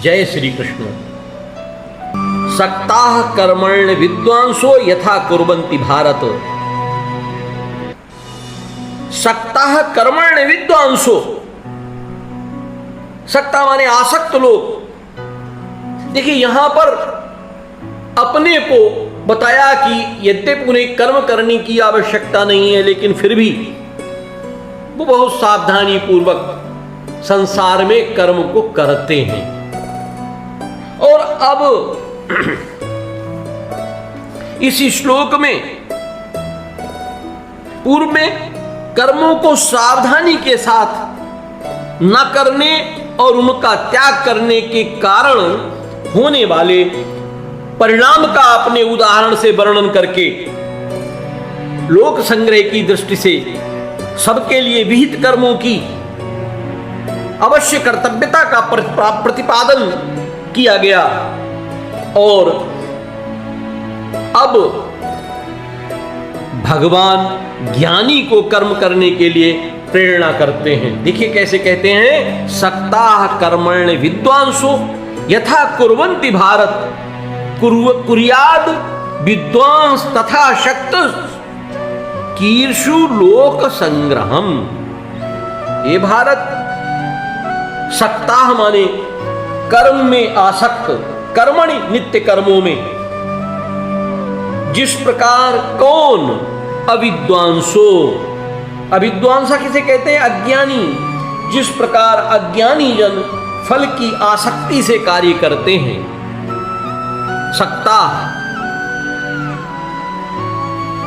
जय श्री कृष्ण। सक्ताः कर्मण्य विद्वांसो यथा कुर्वन्ति भारत। सक्ताः कर्मण्य विद्वांसो, सक्ता माने आसक्त लोग। देखिए यहां पर अपने को बताया कि यद्यपि उन्हें कर्म करने की आवश्यकता नहीं है, लेकिन फिर भी वो बहुत सावधानी पूर्वक संसार में कर्म को करते हैं। और अब इसी श्लोक में पूर्व में कर्मों को सावधानी के साथ न करने और उनका त्याग करने के कारण होने वाले परिणाम का अपने उदाहरण से वर्णन करके लोक संग्रह की दृष्टि से सबके लिए विहित कर्मों की अवश्य कर्तव्यता का प्रतिपादन किया गया। और अब भगवान ज्ञानी को कर्म करने के लिए प्रेरणा करते हैं। देखिए कैसे कहते हैं, सक्ताः कर्मण्य विद्वांसो यथा कुर्वन्ति भारत कुर्याद विद्वांस तथा शक्त कीर्षु लोक संग्रहम। ये भारत, सक्ताः माने कर्म में आसक्त, कर्मणि नित्य कर्मों में। जिस प्रकार कौन, अविद्वांसो, अविद्वांसा किसे कहते हैं, अज्ञानी। जिस प्रकार अज्ञानी जन फल की आसक्ति से कार्य करते हैं, सक्ता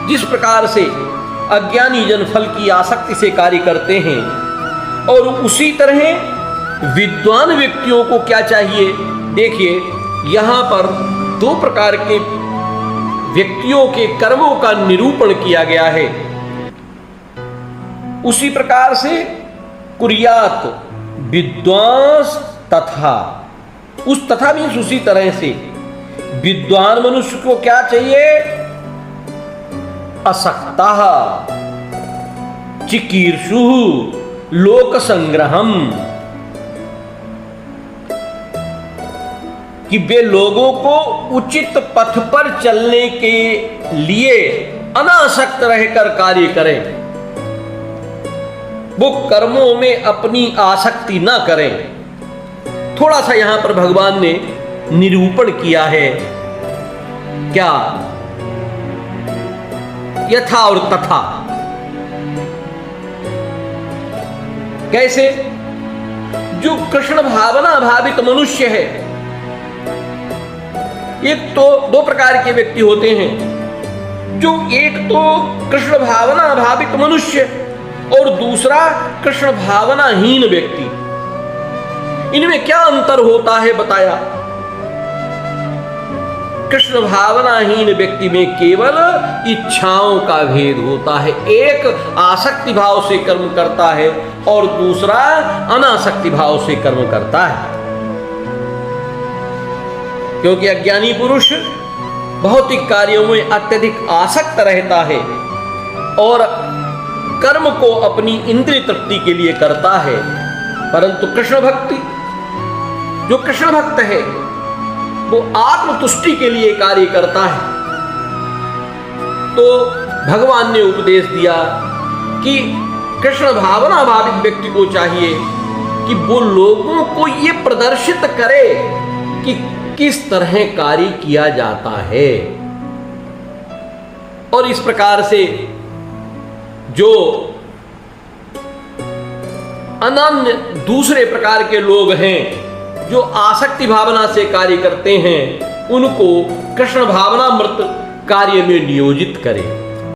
जिस प्रकार से अज्ञानी जन फल की आसक्ति से कार्य करते हैं, और उसी तरह विद्वान व्यक्तियों को क्या चाहिए। देखिए यहां पर दो प्रकार के व्यक्तियों के कर्मों का निरूपण किया गया है। उसी प्रकार से कुर्यात विद्वांस तथा, उस तथा भी उसी तरह से विद्वान मनुष्य को क्या चाहिए, असक्ताः चिकीर्षु लोक संग्रहम, कि वे लोगों को उचित पथ पर चलने के लिए अनासक्त रहकर कार्य करें, वो कर्मों में अपनी आसक्ति ना करें। थोड़ा सा यहां पर भगवान ने निरूपण किया है, क्या, यथा और तथा। कैसे, जो कृष्ण भावना भावित मनुष्य है, एक तो दो प्रकार के व्यक्ति होते हैं, जो एक तो कृष्ण भावना भावित मनुष्य और दूसरा कृष्ण भावनाहीन व्यक्ति। इनमें क्या अंतर होता है बताया। कृष्ण भावनाहीन व्यक्ति में केवल इच्छाओं का भेद होता है। एक आसक्ति भाव से कर्म करता है और दूसरा अनासक्ति भाव से कर्म करता है। क्योंकि अज्ञानी पुरुष भौतिक कार्यों में अत्यधिक आसक्त रहता है और कर्म को अपनी इंद्रिय तृप्ति के लिए करता है, परंतु कृष्ण भक्ति, जो कृष्ण भक्त है, वो आत्मतुष्टि के लिए कार्य करता है। तो भगवान ने उपदेश दिया कि कृष्ण भावना भावित व्यक्ति को चाहिए कि वो लोगों को ये प्रदर्शित करे कि किस तरह कार्य किया जाता है। और इस प्रकार से जो अनन्य दूसरे प्रकार के लोग हैं, जो आसक्ति भावना से कार्य करते हैं, उनको कृष्ण भावनामृत कार्य में नियोजित करें।